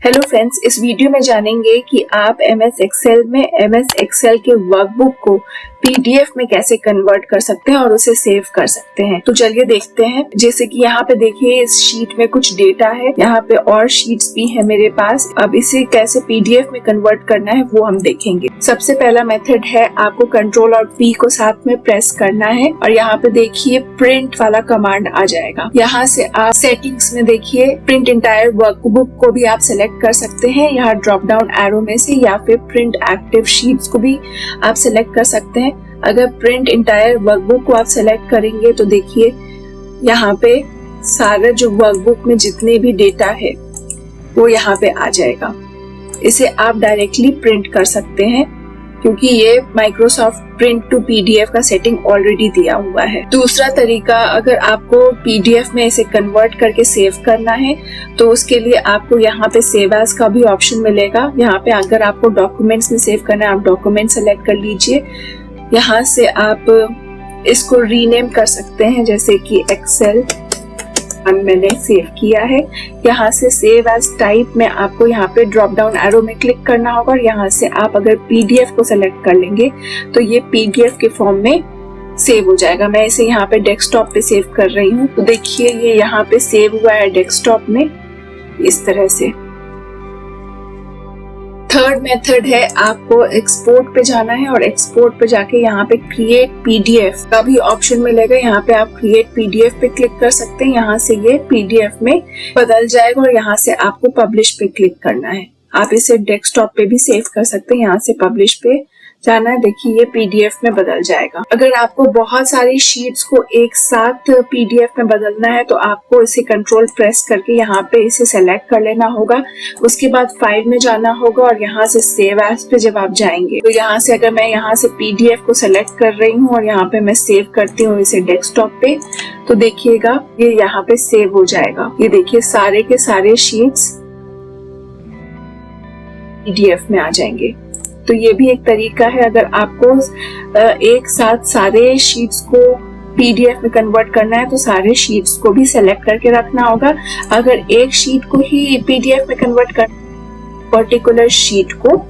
Hello friends, इस video में जानेंगे कि आप MS एक्सेल में MS एक्सेल के वर्कबुक को PDF में कैसे कन्वर्ट कर सकते हैं और उसे सेव कर सकते हैं। तो चलिए देखते हैं। जैसे कि यहाँ पे देखिए, इस शीट में कुछ डेटा है, यहाँ पे और शीट्स भी है मेरे पास। अब इसे कैसे PDF में कन्वर्ट करना है वो हम देखेंगे। सबसे पहला मेथड है, आपको Ctrl और P को साथ में प्रेस करना है और यहाँ पे देखिए प्रिंट वाला कमांड आ जाएगा। यहाँ से आप सेटिंग्स में देखिए प्रिंट इंटायर वर्कबुक को भी आप सेलेक्ट कर सकते हैं यहाँ ड्रॉप डाउन एरो में से, या फिर प्रिंट एक्टिव शीट्स को भी आप सेलेक्ट कर सकते हैं। अगर प्रिंट इंटायर वर्कबुक को आप सेलेक्ट करेंगे तो देखिए यहाँ पे सारा जो वर्कबुक में जितने भी डेटा है वो यहाँ पे आ जाएगा। इसे आप डायरेक्टली प्रिंट कर सकते हैं क्योंकि ये माइक्रोसॉफ्ट प्रिंट टू PDF का सेटिंग ऑलरेडी दिया हुआ है। दूसरा तरीका, अगर आपको PDF में इसे कन्वर्ट करके सेव करना है तो उसके लिए आपको यहाँ पे सेव एज का भी ऑप्शन मिलेगा। यहाँ पे अगर आपको डॉक्यूमेंट्स में सेव करना है, आप डॉक्यूमेंट सेलेक्ट कर लीजिए। यहाँ से आप इसको रीनेम कर सकते हैं, जैसे कि एक्सेल मैंने सेव किया है। यहाँ से सेव एज टाइप में आपको यहाँ पे ड्रॉप डाउन एरो में क्लिक करना होगा और यहाँ से आप अगर PDF को सेलेक्ट कर लेंगे तो ये PDF के फॉर्म में सेव हो जाएगा। मैं इसे यहाँ पे डेस्कटॉप पे सेव कर रही हूँ, तो देखिए ये यहाँ पे सेव हुआ है डेस्कटॉप में इस तरह से। थर्ड मेथड है, आपको एक्सपोर्ट पे जाना है और एक्सपोर्ट पे जाके यहाँ पे क्रिएट PDF का भी ऑप्शन मिलेगा। यहाँ पे आप क्रिएट PDF पे क्लिक कर सकते हैं। यहाँ से ये PDF में बदल जाएगा और यहाँ से आपको पब्लिश पे क्लिक करना है। आप इसे डेस्कटॉप पे भी सेव कर सकते हैं। यहाँ से पब्लिश पे जाना है, देखिए ये PDF में बदल जाएगा। अगर आपको बहुत सारी शीट्स को एक साथ PDF में बदलना है तो आपको इसे कंट्रोल प्रेस करके यहाँ पे इसे सेलेक्ट कर लेना होगा। उसके बाद फाइल में जाना होगा और यहाँ से सेव एज पे जब आप जाएंगे तो यहाँ से अगर मैं यहाँ से PDF को सेलेक्ट कर रही हूँ और यहाँ पे मैं सेव करती हूँ इसे डेस्कटॉप पे, तो देखिएगा ये यहाँ पे सेव हो जाएगा। ये देखिए सारे के सारे शीट्स PDF में आ जाएंगे। तो ये भी एक तरीका है। अगर आपको एक साथ सारे शीट्स को PDF में कन्वर्ट करना है तो सारे शीट्स को भी सेलेक्ट करके रखना होगा। अगर एक शीट को ही PDF में कन्वर्ट कर पर्टिकुलर शीट को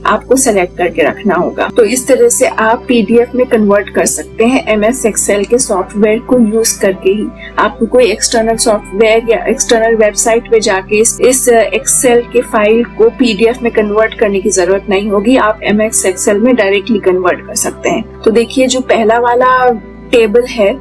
आपको सेलेक्ट करके रखना होगा। तो इस तरह से आप PDF में कन्वर्ट कर सकते हैं MS एक्सेल के सॉफ्टवेयर को यूज करके ही। आपको कोई एक्सटर्नल सॉफ्टवेयर या एक्सटर्नल वेबसाइट पे जाके इस एक्सेल के फाइल को PDF में कन्वर्ट करने की जरूरत नहीं होगी। आप MS एक्सेल में डायरेक्टली कन्वर्ट कर सकते हैं। तो देखिए जो पहला वाला टेबल है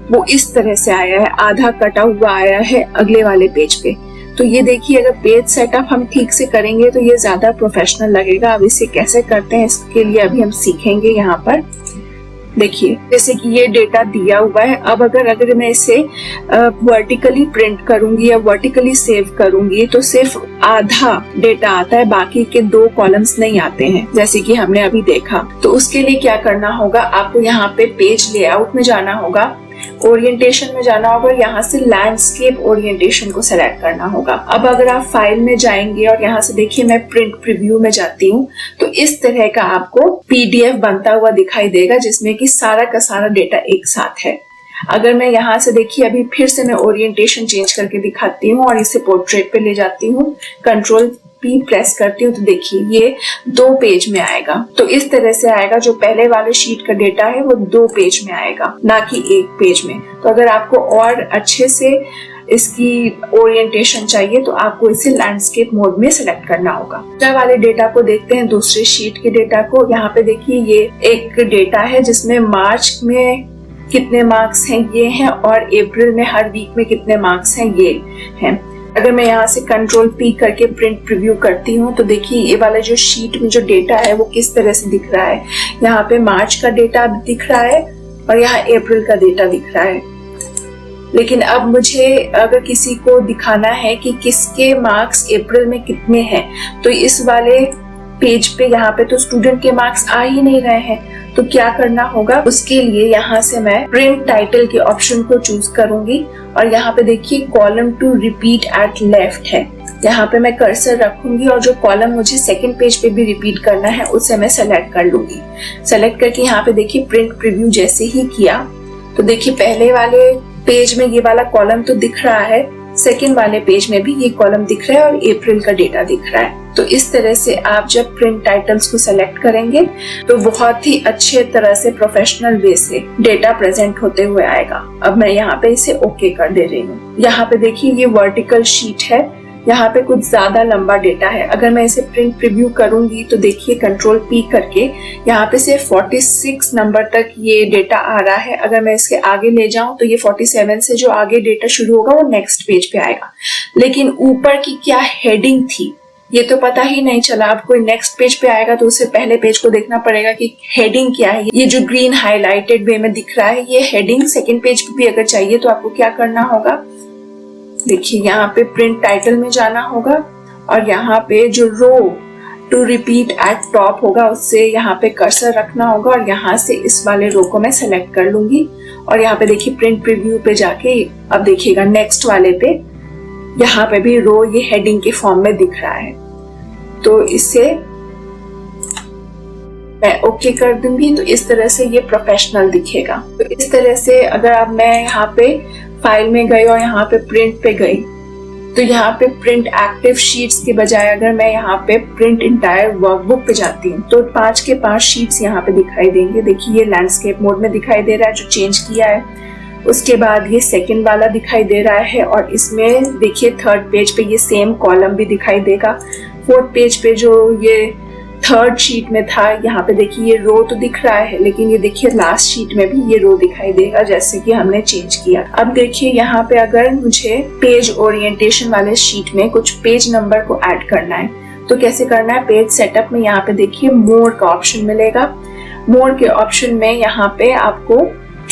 वो इस तरह से आया है, आधा कटा हुआ आया है अगले वाले पेज पे। तो ये देखिए अगर पेज सेटअप हम ठीक से करेंगे तो ये ज्यादा प्रोफेशनल लगेगा। अब इसे कैसे करते हैं इसके लिए अभी हम सीखेंगे। यहाँ पर देखिए जैसे कि ये डेटा दिया हुआ है। अब अगर मैं इसे वर्टिकली प्रिंट करूंगी या वर्टिकली सेव करूंगी तो सिर्फ आधा डेटा आता है, बाकी के 2 कॉलम्स नहीं आते हैं जैसे कि हमने अभी देखा। तो उसके लिए क्या करना होगा, आपको यहाँ पे पेज लेआउट में जाना होगा, ओरिएंटेशन में जाना होगा, यहाँ से लैंडस्केप ओरिएंटेशन को सेलेक्ट करना होगा। अब अगर आप फाइल में जाएंगे और यहाँ से देखिए मैं प्रिंट प्रीव्यू में जाती हूँ तो इस तरह का आपको PDF बनता हुआ दिखाई देगा जिसमें कि सारा का सारा डेटा एक साथ है। अगर मैं यहाँ से देखिए अभी फिर से मैं ओरिएंटेशन चेंज करके दिखाती हूँ और इसे पोर्ट्रेट पे ले जाती हूँ, Ctrl P प्रेस करती हूँ तो देखिए ये 2 पेज में आएगा। तो इस तरह से आएगा, जो पहले वाले शीट का डेटा है वो 2 पेज में आएगा, ना कि 1 पेज में। तो अगर आपको और अच्छे से इसकी ओरिएंटेशन चाहिए तो आपको इसे लैंडस्केप मोड में सेलेक्ट करना होगा। दूसरे वाले डेटा को देखते हैं, दूसरे शीट के डेटा को। यहाँ पे देखिए ये एक डेटा है जिसमें मार्च में कितने मार्क्स हैं ये हैं और अप्रैल में हर वीक में कितने मार्क्स हैं ये हैं। अगर मैं यहाँ से Ctrl P करके प्रिंट प्रीव्यू करती हूँ तो देखिए ये वाला जो शीट में जो डेटा है वो किस तरह से दिख रहा है। यहाँ पे मार्च का डेटा दिख रहा है और यहाँ अप्रैल का डेटा दिख रहा है। लेकिन अब मुझे अगर किसी को दिखाना है कि किसके मार्क्स अप्रैल में कितने हैं तो इस वाले पेज पे यहाँ पे तो स्टूडेंट के मार्क्स आ ही नहीं रहे हैं। तो क्या करना होगा, उसके लिए यहाँ से मैं प्रिंट टाइटल के ऑप्शन को चूज करूंगी और यहाँ पे देखिए column to repeat at left है। यहाँ पे मैं कर्सर रखूंगी और जो कॉलम मुझे सेकंड पेज पे भी रिपीट करना है उसे मैं सेलेक्ट कर लूंगी। सेलेक्ट करके यहाँ पे देखिए प्रिंट प्रीव्यू जैसे ही किया तो देखिए पहले वाले पेज में ये वाला कॉलम तो दिख रहा है, सेकेंड वाले पेज में भी ये कॉलम दिख रहा है और अप्रैल का डेटा दिख रहा है। तो इस तरह से आप जब प्रिंट टाइटल्स को सेलेक्ट करेंगे तो बहुत ही अच्छे तरह से प्रोफेशनल वे से डेटा प्रेजेंट होते हुए आएगा। अब मैं यहाँ पे इसे ओके कर दे रही हूँ। यहाँ पे देखिए ये वर्टिकल शीट है, यहाँ पे कुछ ज्यादा लंबा डेटा है। अगर मैं इसे प्रिंट प्रीव्यू करूंगी तो देखिए कंट्रोल पी करके यहाँ पे से 46 नंबर तक ये डेटा आ रहा है। अगर मैं इसके आगे ले जाऊं तो ये 47 से जो आगे डेटा शुरू होगा वो नेक्स्ट पेज पे आएगा। लेकिन ऊपर की क्या हेडिंग थी ये तो पता ही नहीं चला। अब कोई नेक्स्ट पेज पे आएगा तो उससे पहले पेज को देखना पड़ेगा कि हेडिंग क्या है। ये जो ग्रीन हाईलाइटेड वे में दिख रहा है ये हेडिंग सेकेंड पेज पे भी अगर चाहिए तो आपको क्या करना होगा, देखिए यहाँ पे प्रिंट टाइटल में जाना होगा और यहाँ पे जो रो टू रिपीट एट टॉप होगा उससे यहाँ पे कर्सर रखना होगा और यहाँ से इस वाले रो को मैं सेलेक्ट कर लूंगी और यहाँ पे देखिए प्रिंट प्रीव्यू पे जाके अब देखिएगा नेक्स्ट वाले पे यहाँ पे भी रो ये हेडिंग के फॉर्म में दिख रहा है। तो इससे मैं ओके कर दूंगी तो इस तरह से ये प्रोफेशनल दिखेगा। तो इस तरह से अगर अब मैं यहाँ पे फाइल में गई और यहाँ पे प्रिंट पे गई तो यहाँ पे प्रिंट एक्टिव शीट्स के बजाय अगर मैं यहाँ पे प्रिंट इंटायर वर्कबुक पे जाती हूँ तो 5 के 5 शीट्स यहाँ पे दिखाई देंगे। देखिए ये लैंडस्केप मोड में दिखाई दे रहा है जो चेंज किया है। उसके बाद ये सेकंड वाला दिखाई दे रहा है और इसमें देखिए थर्ड पेज पे ये सेम कॉलम भी दिखाई देगा। फोर्थ पेज पे जो ये थर्ड शीट में था यहाँ पे देखिए ये रो तो दिख रहा है लेकिन ये देखिए लास्ट शीट में भी ये रो दिखाई देगा जैसे कि हमने चेंज किया। अब देखिए यहाँ पे अगर मुझे पेज ओरिएंटेशन वाले शीट में कुछ पेज नंबर को ऐड करना है तो कैसे करना है, पेज सेटअप में यहाँ पे देखिए मोर का ऑप्शन मिलेगा। मोर के ऑप्शन में यहाँ पे आपको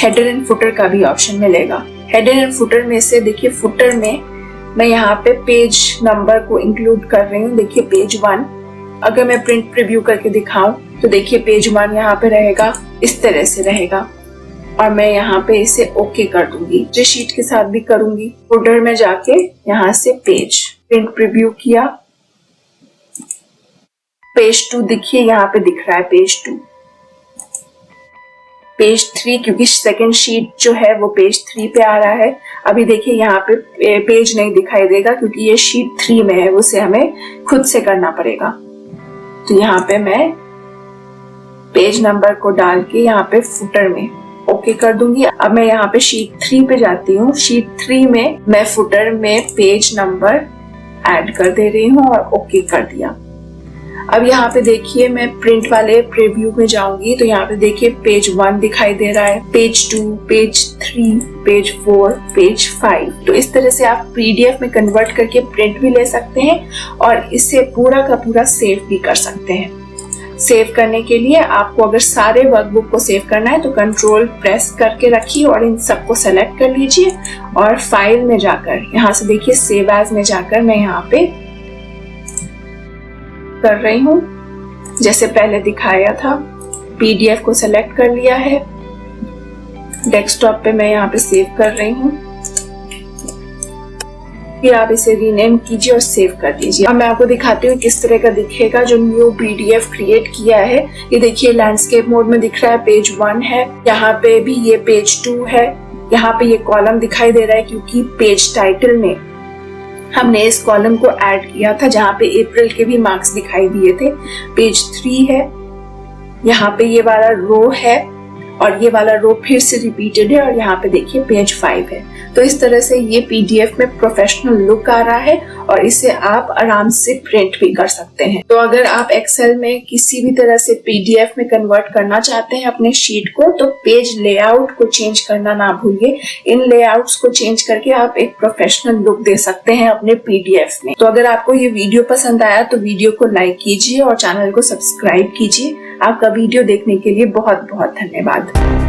हेडर एंड फुटर का भी ऑप्शन मिलेगा। हेडर एंड फुटर में से देखिए फुटर में मैं यहाँ पे पेज नंबर को इंक्लूड कर रही हूँ। देखिए पेज 1 अगर मैं प्रिंट प्रीव्यू करके दिखाऊं तो देखिए पेज 1 यहाँ पे रहेगा, इस तरह से रहेगा और मैं यहाँ पे इसे ओके कर दूंगी। जिस शीट के साथ भी करूंगी फुटर में जाके यहाँ से पेज प्रिंट प्रीव्यू किया, पेज 2 देखिए यहाँ पे दिख रहा है पेज 2, पेज 3 क्योंकि सेकंड शीट जो है वो पेज 3 पे आ रहा है। अभी देखिए यहाँ पे पेज नहीं दिखाई देगा क्योंकि ये शीट 3 में है, उसे हमें खुद से करना पड़ेगा। तो यहाँ पे मैं पेज नंबर को डाल के यहाँ पे फुटर में ओके कर दूंगी। अब मैं यहाँ पे शीट 3 पे जाती हूँ। शीट 3 में मैं फुटर में पेज नंबर ऐड कर दे रही हूँ और ओके कर दिया। अब यहाँ पे देखिए मैं प्रिंट वाले प्रीव्यू में जाऊंगी तो यहाँ पे देखिए पेज 1 दिखाई दे रहा है, पेज 2, पेज 3, पेज 4, पेज 5। तो इस तरह से आप पीडीएफ में कन्वर्ट करके प्रिंट भी ले सकते हैं और इसे पूरा का पूरा सेव भी कर सकते हैं। सेव करने के लिए आपको अगर सारे वर्कबुक को सेव करना है तो कंट्रोल प्रेस करके रखिए और इन सबको सेलेक्ट कर लीजिए और फाइल में जाकर यहाँ से देखिए सेव एज में जाकर मैं यहाँ पे कर रही हूँ जैसे पहले दिखाया था। पीडीएफ को सेलेक्ट कर लिया है, डेस्कटॉप पे मैं यहाँ पे सेव कर रही हूँ। फिर आप इसे रीनेम कीजिए और सेव कर दीजिए। अब मैं आपको दिखाती हूँ किस तरह का दिखेगा जो न्यू पीडीएफ क्रिएट किया है। ये देखिए लैंडस्केप मोड में दिख रहा है, पेज 1 है, यहाँ पे भी ये पेज 2 है, यहाँ पे ये कॉलम दिखाई दे रहा है क्योंकि पेज टाइटल में हमने इस कॉलम को ऐड किया था जहाँ पे अप्रैल के भी मार्क्स दिखाई दिए थे। पेज 3 है, यहाँ पे ये वाला रो है और ये वाला रो फिर से रिपीटेड है और यहाँ पे देखिए पेज 5 है। तो इस तरह से ये पीडीएफ में प्रोफेशनल लुक आ रहा है और इसे आप आराम से प्रिंट भी कर सकते हैं। तो अगर आप एक्सेल में किसी भी तरह से पीडीएफ में कन्वर्ट करना चाहते हैं अपने शीट को तो पेज लेआउट को चेंज करना ना भूलिए। इन लेआउट्स को चेंज करके आप एक प्रोफेशनल लुक दे सकते हैं अपने पीडीएफ में। तो अगर आपको ये वीडियो पसंद आया तो वीडियो को लाइक कीजिए और चैनल को सब्सक्राइब कीजिए। आपका वीडियो देखने के लिए बहुत बहुत धन्यवाद।